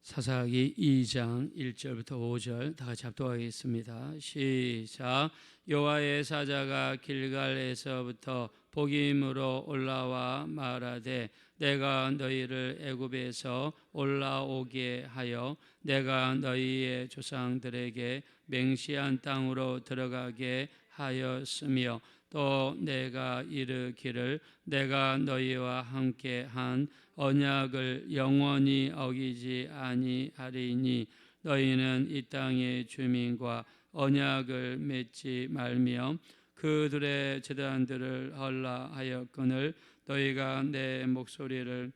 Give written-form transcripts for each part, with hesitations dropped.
사사기 2장 1절부터 5절 다 같이 합독하겠습니다. 시작. 여호와의 사자가 길갈에서부터 복임으로 올라와 말하되 내가 너희를 애굽에서 올라오게 하여 내가 너희의 조상들에게 맹시한 땅으로 들어가게 하였으며 또 내가 이르기를 내가 너희와 함께 한 언약을 영원히 어기지 아니하리니 너희는 이 땅의 주민과 언약을 맺지 말며 그들의 제단들을 헐라하였거늘 너희가 내 목소리를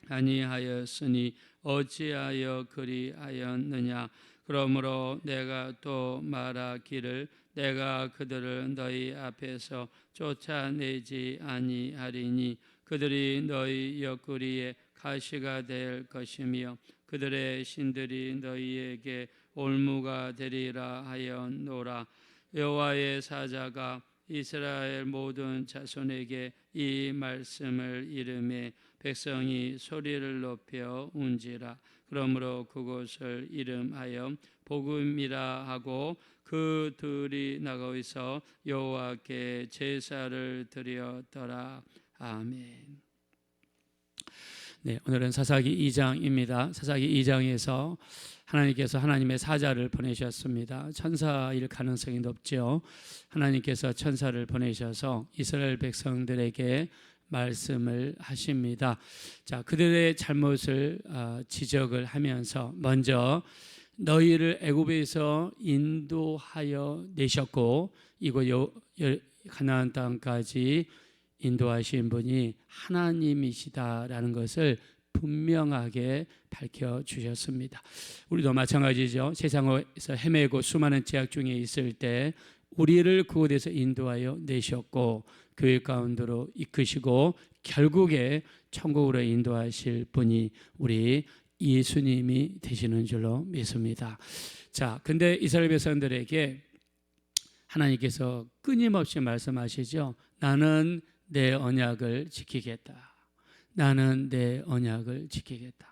아니하였으니 어찌하여 그리하였느냐. 그러므로 내가 또 말하기를 내가 그들을 너희 앞에서 쫓아내지 아니하리니 그들이 너희 옆구리에 가시가 될 것이며 그들의 신들이 너희에게 올무가 되리라 하였노라. 여호와의 사자가 이스라엘 모든 자손에게 이 말씀을 이르매 백성이 소리를 높여 운지라. 그러므로 그곳을 이름하여 복음이라 하고 그 둘이 나가서 여호와께 제사를 드렸더라. 아멘. 네, 오늘은 사사기 2장입니다. 사사기 2장에서 하나님께서 하나님의 사자를 보내셨습니다. 천사일 가능성이 높죠. 하나님께서 천사를 보내셔서 이스라엘 백성들에게 말씀을 하십니다. 자, 그들의 잘못을 지적을 하면서 먼저 너희를 애굽에서 인도하여 내셨고 이곳 가나안 땅까지 인도하신 분이 하나님이시다라는 것을 분명하게 밝혀주셨습니다. 우리도 마찬가지죠. 세상에서 헤매고 수많은 제약 중에 있을 때 우리를 그곳에서 인도하여 내셨고 교회 가운데로 이끄시고 결국에 천국으로 인도하실 분이 우리 예수님이 되시는 줄로 믿습니다. 자, 근데 이스라엘 백성들에게 하나님께서 끊임없이 말씀하시죠. 나는 내 언약을 지키겠다. 나는 내 언약을 지키겠다.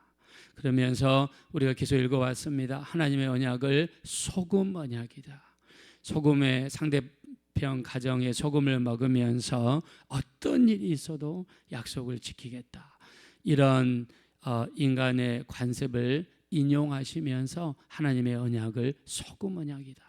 그러면서 우리가 계속 읽어왔습니다. 하나님의 언약을 소금 언약이다. 소금의 상대편 가정에 소금을 먹으면서 어떤 일이 있어도 약속을 지키겠다. 이런 인간의 관습을 인용하시면서 하나님의 언약을 소금 언약이다.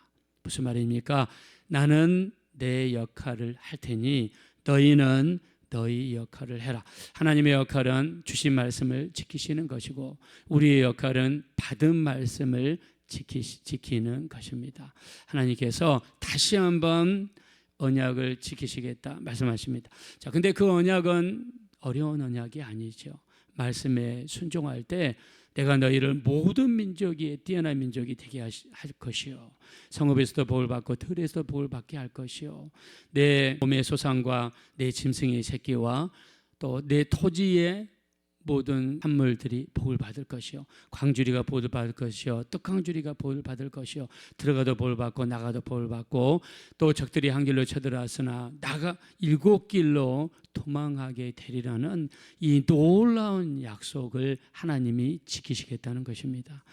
무슨 말입니까? 나는 내 역할을 할 테니 너희는 너희 역할을 해라. 하나님의 역할은 주신 말씀을 지키시는 것이고 우리의 역할은 받은 말씀을 지키는 것입니다. 하나님께서 다시 한번 언약을 지키시겠다 말씀하십니다. 자, 근데 그 언약은 어려운 언약이 아니죠. 말씀에 순종할 때 내가 너희를 모든 민족이 뛰어난 민족이 되게 할 것이요 성읍에서도 복을 받고 들에서도 복을 받게 할 것이요 내 몸의 소산과 내 짐승의 새끼와 또 내 토지의 모든 산물들이 복을 받을 것이요 광주리가 복을 받을 것이요 떡광주리가 복을 받을 것이요 들어가도 복을 받고 나가도 복을 받고 또 적들이 한 길로 쳐들어왔으나 나가 7길로 도망하게 되리라는 이 놀라운 약속을 하나님이 지키시겠다는 것입니다.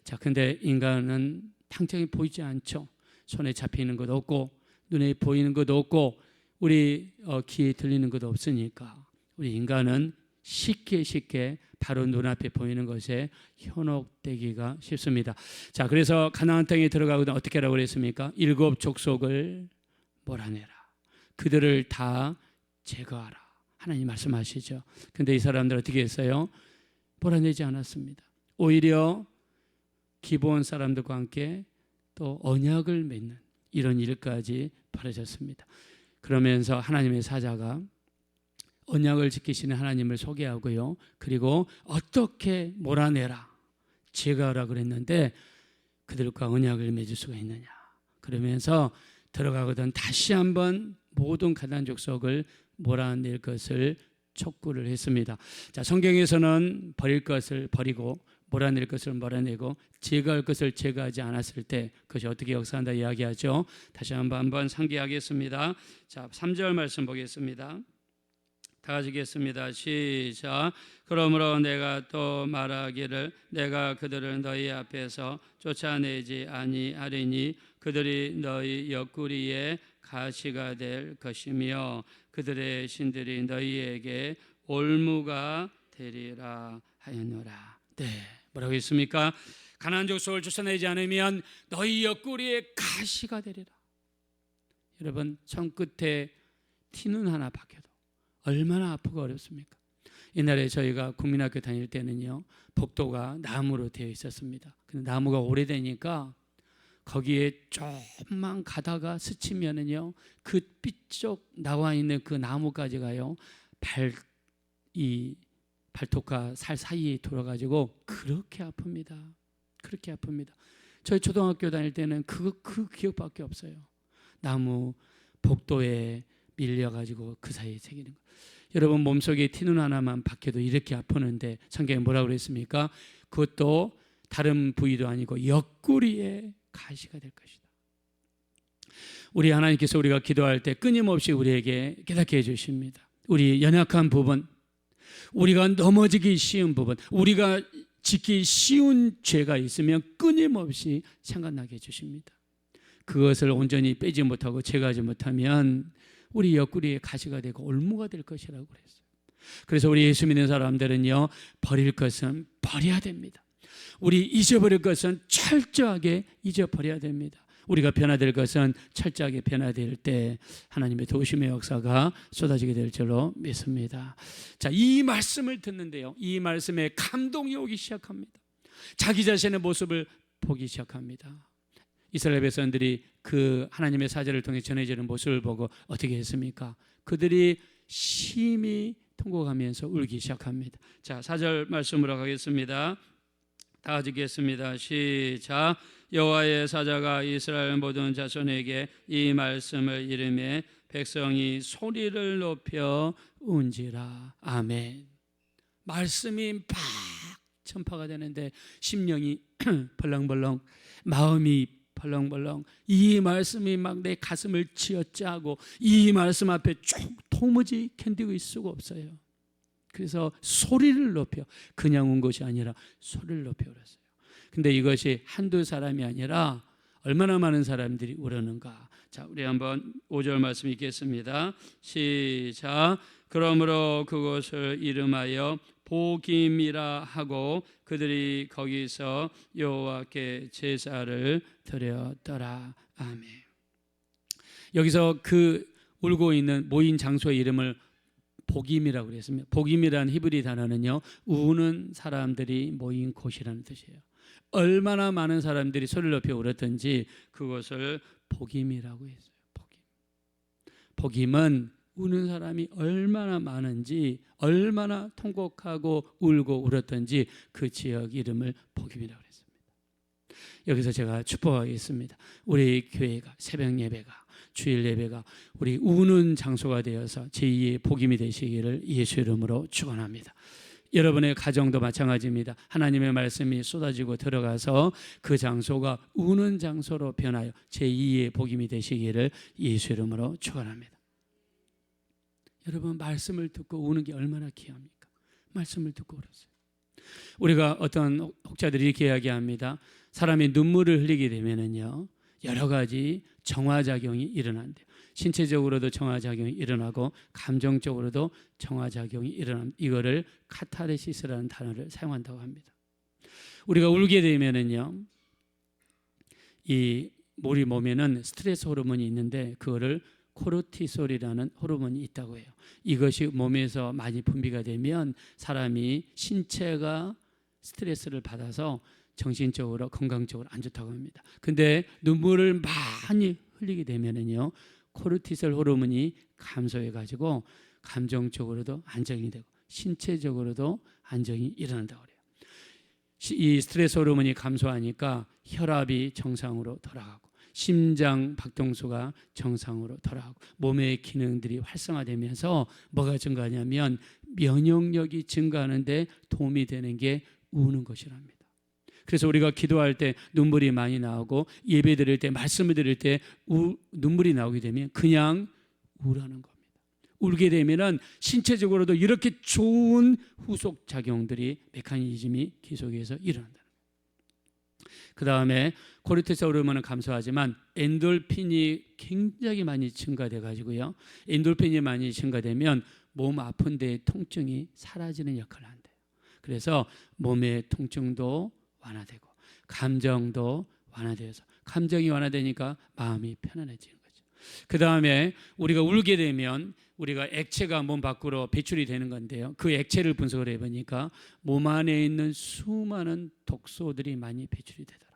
자, 근데 인간은 당장에 보이지 않죠. 손에 잡히는 것도 없고 눈에 보이는 것도 없고 우리 귀에 들리는 것도 없으니까 우리 인간은 쉽게 바로 눈앞에 보이는 것에 현혹되기가 쉽습니다. 자, 그래서 가나안 땅에 들어가거든 어떻게 하라고 그랬습니까? 7 족속을 몰아내라. 그들을 다 제거하라. 하나님 말씀하시죠. 근데 이 사람들 어떻게 했어요? 몰아내지 않았습니다. 오히려 기브온 사람들과 함께 또 언약을 맺는 이런 일까지 벌어졌습니다. 그러면서 하나님의 사자가 언약을 지키시는 하나님을 소개하고요. 그리고 어떻게 몰아내라, 제거하라 그랬는데 그들과 언약을 맺을 수가 있느냐. 그러면서 들어가거든 다시 한번 모든 가나안 족속을 몰아낼 것을 촉구를 했습니다. 자, 성경에서는 버릴 것을 버리고 몰아낼 것을 몰아내고 제거할 것을 제거하지 않았을 때 그것이 어떻게 역사한다 이야기하죠. 다시 한번 상기하겠습니다. 자, 3절 말씀 보겠습니다. 다 같이 읽겠습니다. 시작. 그러므로 내가 또 말하기를 내가 그들을 너희 앞에서 쫓아내지 아니하리니 그들이 너희 옆구리에 가시가 될 것이며 그들의 신들이 너희에게 올무가 되리라 하였노라. 네, 뭐라고 했습니까? 가나안 족속을 쫓아내지 않으면 너희 옆구리에 가시가 되리라. 여러분, 손끝에 티눈 하나 박혀도 얼마나 아프고 어렵습니까? 옛날에 저희가 국민학교 다닐 때는요, 복도가 나무로 되어 있었습니다. 근데 나무가 오래되니까 거기에 조금만 가다가 스치면은요, 그 삐쩍 나와 있는 그 나무가지가요, 발톱과 살 사이에 돌아가지고 그렇게 아픕니다. 그렇게 아픕니다. 저희 초등학교 다닐 때는 그 기억밖에 없어요. 나무 복도에 밀려가지고 그 사이에 새기는 거. 여러분, 몸속에 티눈 하나만 박혀도 이렇게 아프는데 성경에 뭐라고 그랬습니까? 그것도 다른 부위도 아니고 옆구리에 가시가 될 것이다. 우리 하나님께서 우리가 기도할 때 끊임없이 우리에게 깨닫게 해주십니다. 우리 연약한 부분, 우리가 넘어지기 쉬운 부분, 우리가 짓기 쉬운 죄가 있으면 끊임없이 생각나게 해주십니다. 그것을 온전히 빼지 못하고 제거하지 못하면 우리 옆구리에 가시가 되고 올무가 될 것이라고 그랬어요. 그래서 우리 예수 믿는 사람들은요, 버릴 것은 버려야 됩니다. 우리 잊어버릴 것은 철저하게 잊어버려야 됩니다. 우리가 변화될 것은 철저하게 변화될 때 하나님의 도우심의 역사가 쏟아지게 될 줄로 믿습니다. 자, 이 말씀을 듣는데요, 이 말씀에 감동이 오기 시작합니다. 자기 자신의 모습을 보기 시작합니다. 이스라엘 백성들이 그 하나님의 사자를 통해 전해지는 모습을 보고 어떻게 했습니까? 그들이 심히 통곡하면서 울기 시작합니다. 자, 4절 말씀으로 가겠습니다. 다 같이 읽겠습니다. 시작. 여호와의 사자가 이스라엘 모든 자손에게 이 말씀을 이르매 백성이 소리를 높여 운지라. 아멘. 말씀이 막 전파가 되는데 심령이 벌렁벌렁, 마음이 벌렁벌렁, 이 말씀이 막 내 가슴을 쥐어짜고 이 말씀 앞에 도무지 견디고 있을 수가 없어요. 그래서 소리를 높여, 그냥 온 것이 아니라 소리를 높여 울었어요. 근데 이것이 한두 사람이 아니라 얼마나 많은 사람들이 울었는가. 자, 우리 한번 5절 말씀 읽겠습니다. 시작. 그러므로 그곳을 이름하여 보김이라 하고 그들이 거기서 여호와께 제사를 드렸더라. 아멘. 여기서 그 울고 있는 모인 장소의 이름을 보김이라고 그랬습니다. 보김이라는 히브리 단어는요, 우는 사람들이 모인 곳이라는 뜻이에요. 얼마나 많은 사람들이 소리를 높여 울었던지 그것을 보김이라고 했어요. 보김은 우는 사람이 얼마나 많은지, 얼마나 통곡하고 울고 울었던지 그 지역 이름을 보김이라고 했습니다. 여기서 제가 축복하겠습니다. 우리 교회가, 새벽 예배가, 주일 예배가 우리 우는 장소가 되어서 제2의 복임이 되시기를 예수 이름으로 축원합니다. 여러분의 가정도 마찬가지입니다. 하나님의 말씀이 쏟아지고 들어가서 그 장소가 우는 장소로 변하여 제2의 복임이 되시기를 예수 이름으로 축원합니다. 여러분, 말씀을 듣고 우는 게 얼마나 귀합니까? 말씀을 듣고 울었어요. 우리가 어떤 혹자들이 이렇게 이야기합니다. 사람이 눈물을 흘리게 되면은요, 여러 가지 정화작용이 일어난대요. 신체적으로도 정화작용이 일어나고 감정적으로도 정화작용이 일어납니다. 이거를 카타르시스라는 단어를 사용한다고 합니다. 우리가 울게 되면은요, 우리 몸에는 스트레스 호르몬이 있는데 그거를 코르티솔이라는 호르몬이 있다고 해요. 이것이 몸에서 많이 분비가 되면 사람이 신체가 스트레스를 받아서 정신적으로 건강적으로 안 좋다고 합니다. 근데 눈물을 많이 흘리게 되면은요, 코르티솔 호르몬이 감소해 가지고 감정적으로도 안정이 되고 신체적으로도 안정이 일어난다고 그래요. 이 스트레스 호르몬이 감소하니까 혈압이 정상으로 돌아가고 심장 박동수가 정상으로 돌아가고 몸의 기능들이 활성화되면서 뭐가 증가하냐면 면역력이 증가하는데 도움이 되는 게 우는 것이랍니다. 그래서 우리가 기도할 때 눈물이 많이 나오고 예배 드릴 때 말씀을 드릴 때 눈물이 나오게 되면 그냥 우라는 겁니다. 울게 되면은 신체적으로도 이렇게 좋은 후속 작용들이 메커니즘이 계속해서 일어난다. 그 다음에 코르티솔 호르몬은 감소하지만 엔돌핀이 굉장히 많이 증가돼 가지고요. 엔돌핀이 많이 증가되면 몸 아픈 데의 통증이 사라지는 역할을 한대요. 그래서 몸의 통증도 완화되고 감정도 완화되어서 감정이 완화되니까 마음이 편안해지는 거죠. 그 다음에 우리가 울게 되면 우리가 액체가 몸 밖으로 배출이 되는 건데요. 그 액체를 분석을 해보니까 몸 안에 있는 수많은 독소들이 많이 배출이 되더라.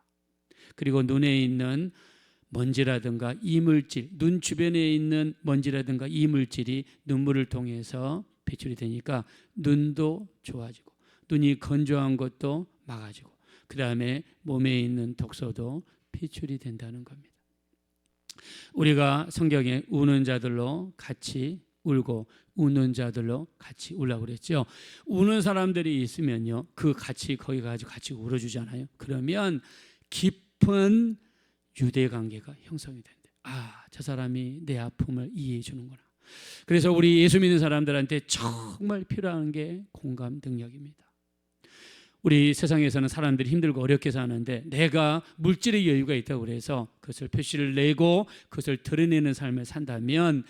그리고 눈에 있는 먼지라든가 이물질, 눈 주변에 있는 먼지라든가 이물질이 눈물을 통해서 배출이 되니까 눈도 좋아지고 눈이 건조한 것도 막아지고 그 다음에 몸에 있는 독소도 배출이 된다는 겁니다. 우리가 성경에 우는 자들로 같이 울고 우는 자들로 같이 울라고 그랬죠. 우는 사람들이 있으면요, 그 같이 거기 가지고 같이 울어주잖아요. 그러면 깊은 유대 관계가 형성이 된대. 아, 저 사람이 내 아픔을 이해해 주는구나. 그래서 우리 예수 믿는 사람들한테 정말 필요한 게 공감 능력입니다. 우리 세상에서는 사람들이 힘들고 어렵게 사는데 내가 물질의 여유가 있다고 그래서 그것을 표시를 내고 그것을 드러내는 삶을 산다면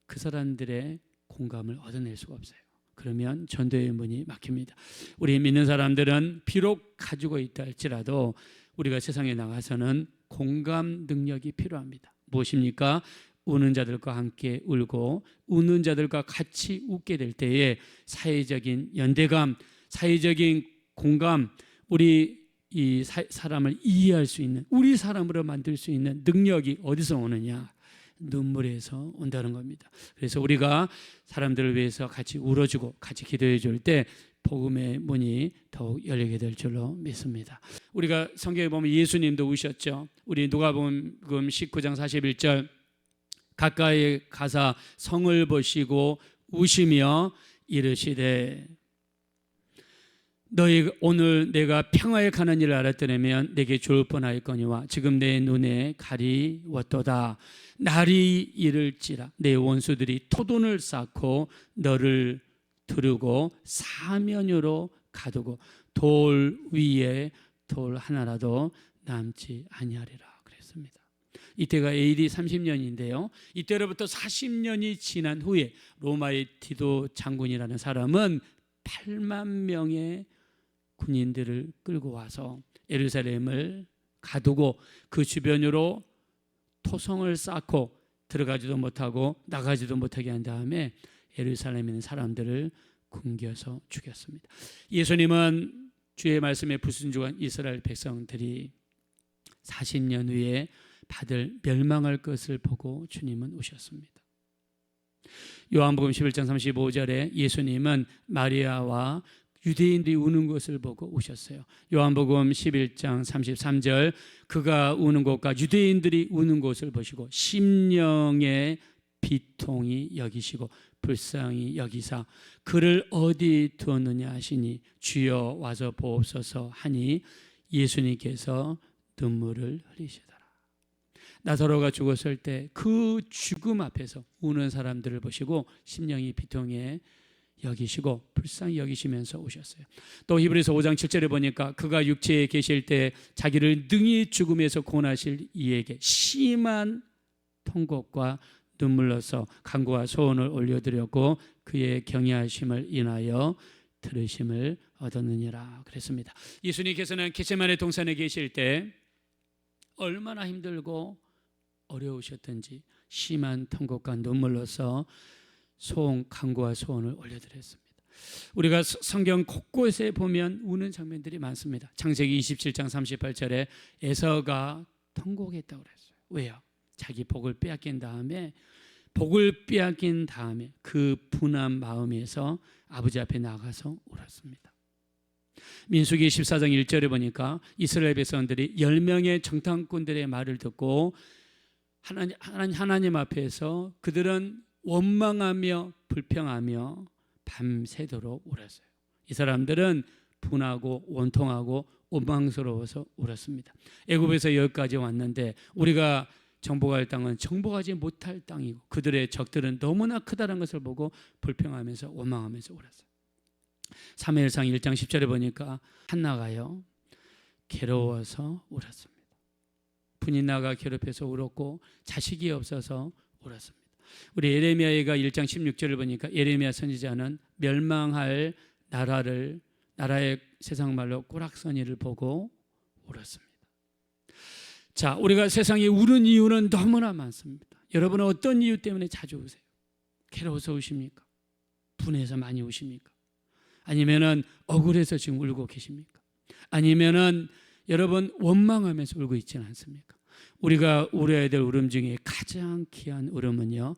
그 사람들의 공감을 얻어낼 수가 없어요. 그러면 전도의 문이 막힙니다. 우리 믿는 사람들은 비록 가지고 있다 할지라도 우리가 세상에 나가서는 공감 능력이 필요합니다. 무엇입니까? 우는 자들과 함께 울고 우는 자들과 같이 웃게 될 때에 사회적인 연대감, 사회적인 공감, 우리 이 사람을 이해할 수 있는, 우리 사람으로 만들 수 있는 능력이 어디서 오느냐? 눈물에서 온다는 겁니다. 그래서 우리가 사람들을 위해서 같이 울어주고 같이 기도해 줄 때 복음의 문이 더욱 열리게 될 줄로 믿습니다. 우리가 성경에 보면 예수님도 우셨죠. 우리 누가복음 19장 41절 가까이 가사 성을 보시고 우시며 이르시되 너희 오늘 내가 평화에 가는 일을 알았더라면 내게 좋을 뻔하였거니와 지금 내 눈에 가리웠도다. 날이 이를지라 내 원수들이 토돈을 쌓고 너를 두르고 사면으로 가두고 돌 위에 돌 하나라도 남지 아니하리라 그랬습니다. 이때가 AD 30년인데요. 이때로부터 40년이 지난 후에 로마의 디도 장군이라는 사람은 8만 명의 군인들을 끌고 와서 예루살렘을 가두고 그 주변으로 토성을 쌓고 들어가지도 못하고 나가지도 못하게 한 다음에 예루살렘에 있는 사람들을 굶겨서 죽였습니다. 예수님은 주의 말씀에 불순종한 이스라엘 백성들이 40년 후에 받을 멸망할 것을 보고 주님은 오셨습니다. 요한복음 11장 35절에 예수님은 마리아와 유대인들이 우는 것을 보고 오셨어요. 요한복음 11장 33절 그가 우는 곳과 유대인들이 우는 곳을 보시고 심령의 비통이 여기시고 불쌍히 여기사 그를 어디 두었느냐 하시니 주여 와서 보옵소서 하니 예수님께서 눈물을 흘리시더라. 나사로가 죽었을 때 그 죽음 앞에서 우는 사람들을 보시고 심령이 비통해 여기시고 불쌍히 여기시면서 오셨어요. 또 히브리서 5장 7절에 보니까 그가 육체에 계실 때 자기를 능히 죽음에서 구원하실 이에게 심한 통곡과 눈물로서 간구와 소원을 올려드렸고 그의 경외하심을 인하여 들으심을 얻었느니라 그랬습니다. 예수님께서는 겟세마네 동산에 계실 때 얼마나 힘들고 어려우셨던지 심한 통곡과 눈물로서 간구와 소원을 올려드렸습니다. 우리가 성경 곳곳에 보면 우는 장면들이 많습니다. 창세기 27장 38절에 에서가 통곡했다고 그랬어요. 왜요? 자기 복을 빼앗긴 다음에 그 분한 마음에서 아버지 앞에 나가서 울었습니다. 민수기 14장 1절에 보니까 이스라엘 백성들이 10명의 정탐꾼들의 말을 듣고 하나님 앞에서 그들은 원망하며 불평하며 밤새도록 울었어요. 이 사람들은 분하고 원통하고 원망스러워서 울었습니다. 애굽에서 여기까지 왔는데 우리가 정복할 땅은 정복하지 못할 땅이고 그들의 적들은 너무나 크다는 것을 보고 불평하면서 원망하면서 울었어요. 사무엘상 1장 10절에 보니까 한나가요 괴로워서 울었습니다. 분인나가 괴롭혀서 울었고 자식이 없어서 울었습니다. 우리 예레미야가 1장 16절을 보니까 예레미야 선지자는 멸망할 나라의 세상 말로 꼬락서니를 보고 울었습니다. 자, 우리가 세상에 우는 이유는 너무나 많습니다. 여러분은 어떤 이유 때문에 자주 우세요? 괴로워서 우십니까? 분해서 많이 우십니까? 아니면은 억울해서 지금 울고 계십니까? 아니면은 여러분 원망하면서 울고 있지는 않습니까? 우리가 울어야 될 울음 중에 가장 귀한 울음은요,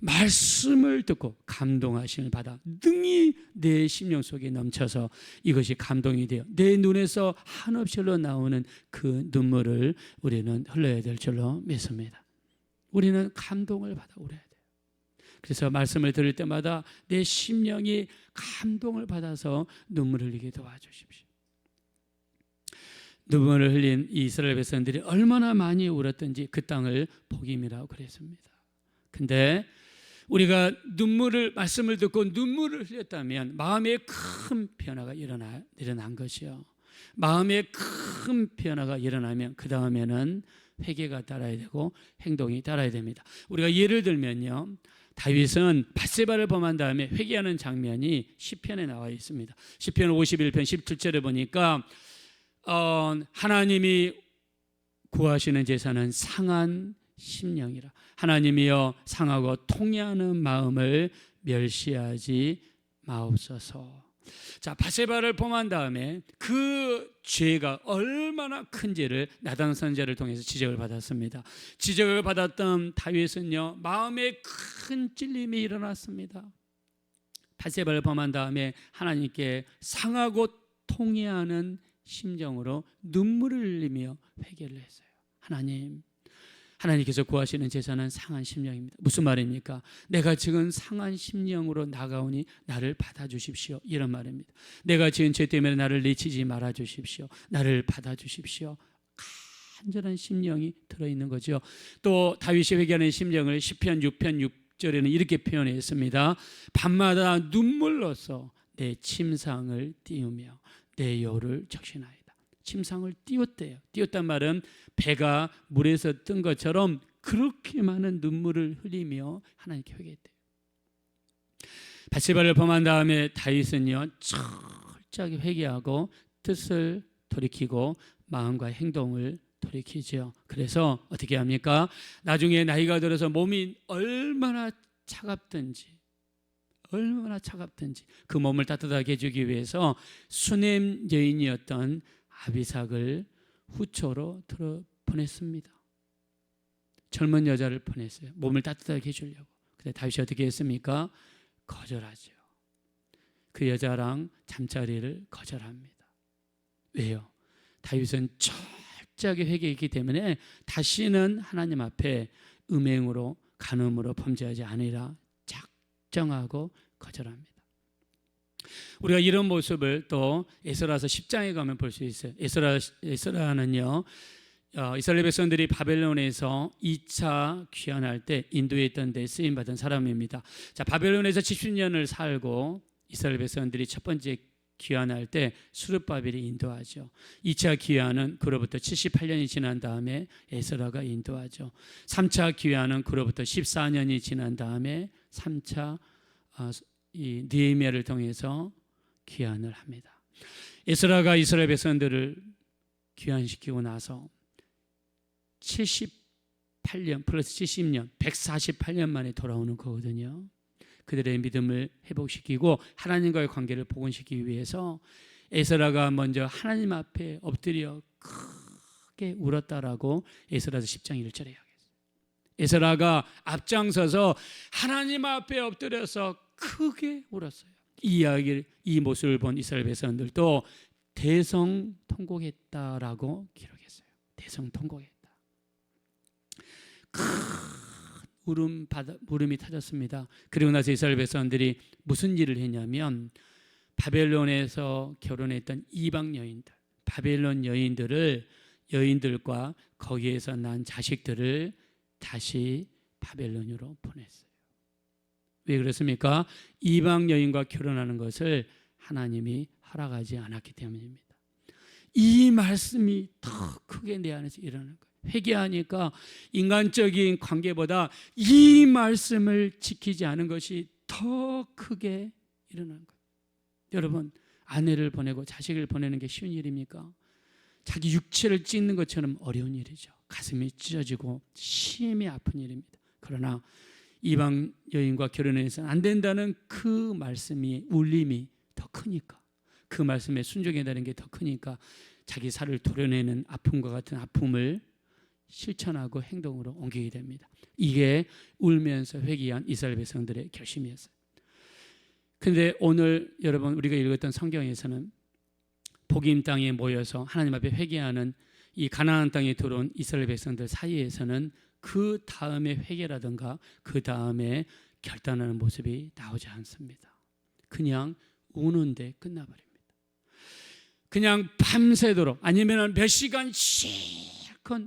말씀을 듣고 감동하심을 받아 능히 내 심령 속에 넘쳐서 이것이 감동이 되어 내 눈에서 한없이 흘러나오는 그 눈물을 우리는 흘려야 될 줄로 믿습니다. 우리는 감동을 받아 울어야 돼요. 그래서 말씀을 들을 때마다 내 심령이 감동을 받아서 눈물을 흘리게 도와주십시오. 눈물을 흘린 이스라엘 백성들이 얼마나 많이 울었던지 그 땅을 복임이라고 그랬습니다. 근데 우리가 말씀을 듣고 눈물을 흘렸다면 마음에 큰 변화가 일어난 것이요. 마음에 큰 변화가 일어나면 그 다음에는 회개가 따라야 되고 행동이 따라야 됩니다. 우리가 예를 들면요, 다윗은 밧세바를 범한 다음에 회개하는 장면이 시편에 나와 있습니다. 시편 51편 17절에 보니까 하나님이 구하시는 제사는 상한 심령이라. 하나님이여 상하고 통해하는 마음을 멸시하지 마옵소서. 자, 밧세바를 범한 다음에 그 죄가 얼마나 큰지를 나단 선지자를 통해서 지적을 받았습니다. 지적을 받았던 다윗은요, 마음에 큰 찔림이 일어났습니다. 밧세바를 범한 다음에 하나님께 상하고 통해하는 심정으로 눈물을 흘리며 회개를 했어요. 하나님께서 구하시는 제사는 상한 심령입니다. 무슨 말입니까? 내가 지금 상한 심령으로 나가오니 나를 받아주십시오, 이런 말입니다. 내가 지은 죄 때문에 나를 내치지 말아주십시오, 나를 받아주십시오. 간절한 심령이 들어있는 거죠. 또 다윗이 회개하는 심령을 시편 6편 6절에는 이렇게 표현했습니다. 밤마다 눈물로써 내 침상을 띄우며 내 요를 적신하이다. 침상을 띄웠대요. 띄웠단 말은 배가 물에서 뜬 것처럼 그렇게 많은 눈물을 흘리며 하나님께 회개했대요. 밧세바를 범한 다음에 다윗은요, 철저하게 회개하고 뜻을 돌이키고 마음과 행동을 돌이키죠. 그래서 어떻게 합니까? 나중에 나이가 들어서 몸이 얼마나 차갑든지 그 몸을 따뜻하게 해주기 위해서 수넴 여인이었던 아비삭을 후초로 보냈습니다. 젊은 여자를 보냈어요. 몸을 따뜻하게 해주려고. 근데 다윗이 어떻게 했습니까? 거절하죠. 그 여자랑 잠자리를 거절합니다. 왜요? 다윗은 철저하게 회개했기 때문에 다시는 하나님 앞에 음행으로 간음으로 범죄하지 않으리라 작정하고 거절합니다. 우리가 이런 모습을 또 에스라서 10장에 가면 볼 수 있어요. 에스라는요, 이스라엘 백성들이 바벨론에서 2차 귀환할 때 인도에 있던 데 쓰임 받은 사람입니다. 자, 바벨론에서 70년을 살고 이스라엘 백성들이 첫 번째 귀환할 때 스룹바벨이 인도하죠. 2차 귀환은 그로부터 78년이 지난 다음에 에스라가 인도하죠. 3차 귀환은 그로부터 14년이 지난 다음에 3차 이 느헤미야를 통해서 귀환을 합니다. 에스라가 이스라엘 백성들을 귀환시키고 나서 78년 플러스 70년 148년 만에 돌아오는 거거든요. 그들의 믿음을 회복시키고 하나님과의 관계를 복원시키기 위해서 에스라가 먼저 하나님 앞에 엎드려 크게 울었다라고 에스라서 10장 1절에 이야기했어요. 에스라가 앞장서서 하나님 앞에 엎드려서 크게 울었어요. 이 모습을 본 이스라엘 백성들도 대성통곡했다라고 기록했어요. 대성통곡했다. 큰 울음이 터졌습니다. 그리고 나서 이스라엘 백성들이 무슨 일을 했냐면 바벨론에서 결혼했던 이방 여인들, 바벨론 여인들과 거기에서 난 자식들을 다시 바벨론으로 보냈어요. 왜 그렇습니까? 이방 여인과 결혼하는 것을 하나님이 허락하지 않았기 때문입니다. 이 말씀이 더 크게 내 안에서 일어나는 거예요. 회개하니까 인간적인 관계보다 이 말씀을 지키지 않은 것이 더 크게 일어나는 거예요. 여러분, 아내를 보내고 자식을 보내는 게 쉬운 일입니까? 자기 육체를 찢는 것처럼 어려운 일이죠. 가슴이 찢어지고 심히 아픈 일입니다. 그러나 이방 여인과 결혼해서는 안 된다는 그 말씀이 울림이 더 크니까, 그 말씀에 순종해야되는 게 더 크니까 자기 살을 도려내는 아픔과 같은 아픔을 실천하고 행동으로 옮기게 됩니다. 이게 울면서 회개한 이스라엘 백성들의 결심이었어요. 그런데 오늘 여러분 우리가 읽었던 성경에서는 복임 땅에 모여서 하나님 앞에 회개하는 이 가나안 땅에 들어온 이스라엘 백성들 사이에서는 그 다음에 회개라든가 그 다음에 결단하는 모습이 나오지 않습니다. 그냥 우는데 끝나버립니다. 그냥 밤새도록 아니면 몇 시간 실컷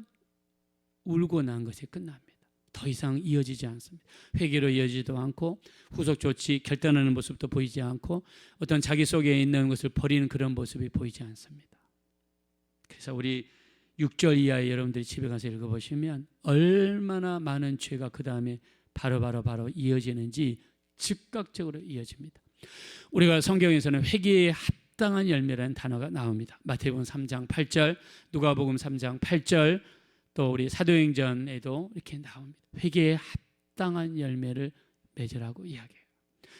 울고 난 것이 끝납니다. 더 이상 이어지지 않습니다. 회개로 이어지지도 않고 후속 조치 결단하는 모습도 보이지 않고 어떤 자기 속에 있는 것을 버리는 그런 모습이 보이지 않습니다. 그래서 우리 6절 이하의 여러분들이 집에 가서 읽어보시면 얼마나 많은 죄가 그 다음에 바로 이어지는지 즉각적으로 이어집니다. 우리가 성경에서는 회개에 합당한 열매라는 단어가 나옵니다. 마태복음 3장 8절, 누가복음 3장 8절, 또 우리 사도행전에도 이렇게 나옵니다. 회개에 합당한 열매를 맺으라고 이야기해요.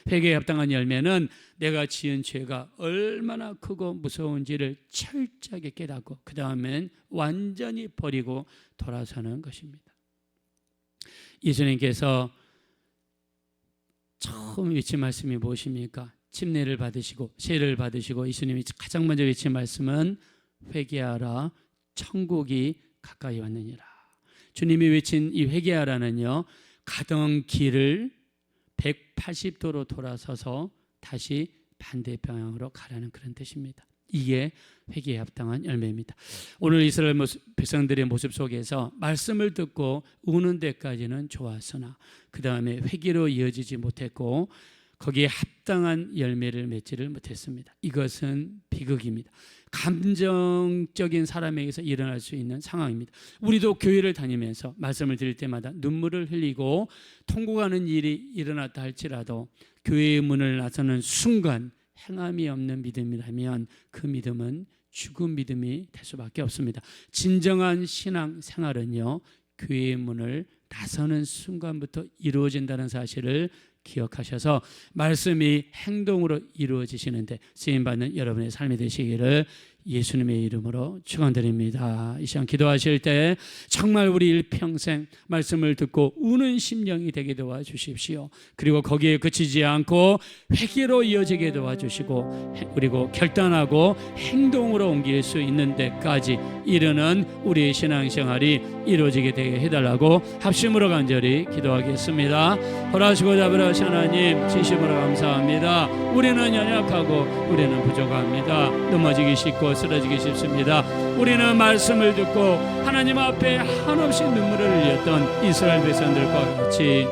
회개에 합당한 열매는 내가 지은 죄가 얼마나 크고 무서운지를 철저하게 깨닫고 그 다음엔 완전히 버리고 돌아서는 것입니다. 예수님께서 처음 외친 말씀이 무엇입니까? 침례를 받으시고 세례를 받으시고 예수님이 가장 먼저 외친 말씀은 회개하라 천국이 가까이 왔느니라. 주님이 외친 이 회개하라는요, 가던 길을 180도로 돌아서서 다시 반대 방향으로 가라는 그런 뜻입니다. 이게 회개에 합당한 열매입니다. 오늘 이스라엘 백성들의 모습 속에서 말씀을 듣고 우는 데까지는 좋았으나 그 다음에 회개로 이어지지 못했고 거기에 합당한 열매를 맺지를 못했습니다. 이것은 비극입니다. 감정적인 사람에게서 일어날 수 있는 상황입니다. 우리도 교회를 다니면서 말씀을 드릴 때마다 눈물을 흘리고 통곡하는 일이 일어났다 할지라도 교회의 문을 나서는 순간 행함이 없는 믿음이라면 그 믿음은 죽은 믿음이 될 수밖에 없습니다. 진정한 신앙 생활은요, 교회의 문을 나서는 순간부터 이루어진다는 사실을 기억하셔서 말씀이 행동으로 이루어지시는데 쓰임받는 여러분의 삶이 되시기를 예수님의 이름으로 축원드립니다. 이 시간 기도하실 때 정말 우리 일평생 말씀을 듣고 우는 심령이 되게 도와주십시오. 그리고 거기에 그치지 않고 회개로 이어지게 도와주시고 그리고 결단하고 행동으로 옮길 수 있는 데까지 이르는 우리의 신앙생활이 이루어지게 되게 해달라고 합심으로 간절히 기도하겠습니다. 허락하시고 잡으라신 하나님 진심으로 감사합니다. 우리는 연약하고 우리는 부족합니다. 넘어지기 쉽고 쓰러지기 쉽습니다. 우리는 말씀을 듣고 하나님 앞에 한없이 눈물을 흘렸던 이스라엘 백성들과 같이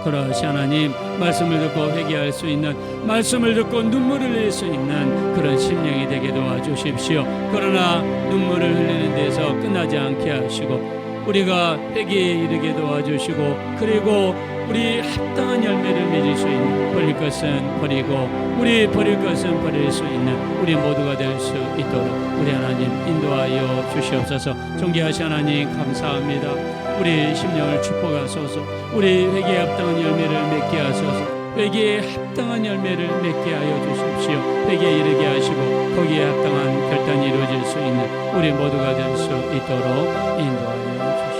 그러시 하나님 말씀을 듣고 회개할 수 있는 말씀을 듣고 눈물을 흘릴 수 있는 그런 심령이 되게 도와주십시오. 그러나 눈물을 흘리는 데서 끝나지 않게 하시고 우리가 회개에 이르게 도와주시고 그리고 우리 합당한 열매를 맺을 수 있는 버릴 것은 버리고 우리 버릴 것은 버릴 수 있는 우리 모두가 될 수 있도록 우리 하나님 인도하여 주시옵소서. 존귀하신 하나님 감사합니다. 우리 심령을 축복하소서. 우리 회개에 합당한 열매를 맺게 하소서. 회개에 합당한 열매를 맺게 하여 주십시오. 회개에 이르게 하시고 거기에 합당한 결단이 이루어질 수 있는 우리 모두가 될 수 있도록 인도하여 주십시오.